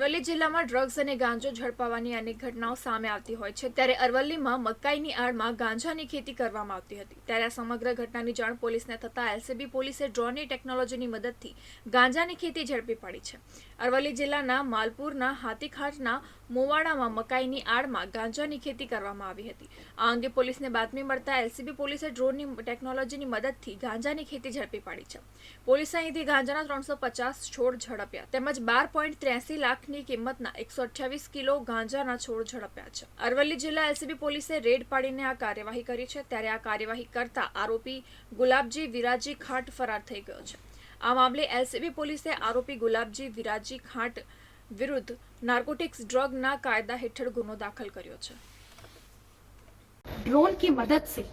અરવલ્લી જિલ્લામાં ડ્રગ્સ અને ગાંજો ઝડપાવાની અનેક ઘટનાઓ સામે આવતી હોય છે, ત્યારે અરવલ્લીમાં મકાઈની આડમાં ગાંજાની ખેતી કરવામાં આવતી હતી. ત્યારે આ સમગ્ર ઘટનાની જાણ પોલીસને થતાં એલસીબી પોલીસે ડ્રોનની ટેકનોલોજીની મદદથી ગાંજાની ખેતી ઝડપી પાડી છે. અરવલ્લી જિલ્લાના માલપુરના હાથીખાટના મોવાડામાં મકાઈની આડમાં ગાંજાની ખેતી કરવામાં આવી હતી. આ અંગે પોલીસને બાતમી મળતા એલસીબી પોલીસે ડ્રોનની ટેકનોલોજીની મદદથી ગાંજાની ખેતી ઝડપી પાડી છે. પોલીસે અહીંથી ગાંજાના 350 છોડ ઝડપ્યા તેમજ 12.83 લાખની કિંમતના 128 કિલો ગાંજાના છોડ ઝડપ્યા છે. અરવલ્લી જિલ્લા એલસીબી પોલીસે રેડ પાડીને આ કાર્યવાહી કરી છે. ત્યારે આ કાર્યવાહી કરતા આરોપી ગુલાબજી વિરાજી ખાટ ફરાર થઈ ગયો છે. આ મામલે એલસીબી પોલીસે આરોપી ગુલાબજી વિરાજી ખાટ વિરુદ્ધ નાર્કોટિક્स ड्रग कायदा हेठળ गुनो दाखिल કર્યો છે. ड्रोन की मदद से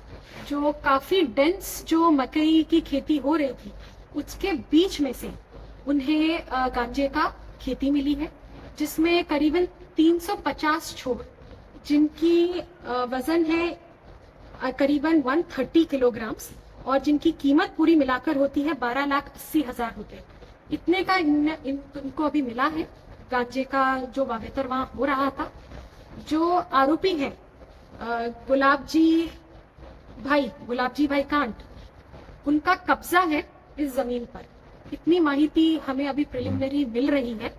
जो काफी डेंस जो मकई की खेती हो रही थी उसके बीच में से उन्हें गांजे का खेती मिली है, जिसमें करीबन 350 छोड़ जिनकी वजन है करीबन 130 किलोग्राम्स और जिनकी कीमत पूरी मिलाकर होती है 12,80,000 रुपये. इतने का इनको अभी मिला है. गांजे का जो वावेतर वहाँ हो रहा था. जो आरोपी है गुलाबजी भाई कांट, उनका कब्जा है इस जमीन पर. इतनी माहिती हमें अभी प्रिलिमिनरी मिल रही है.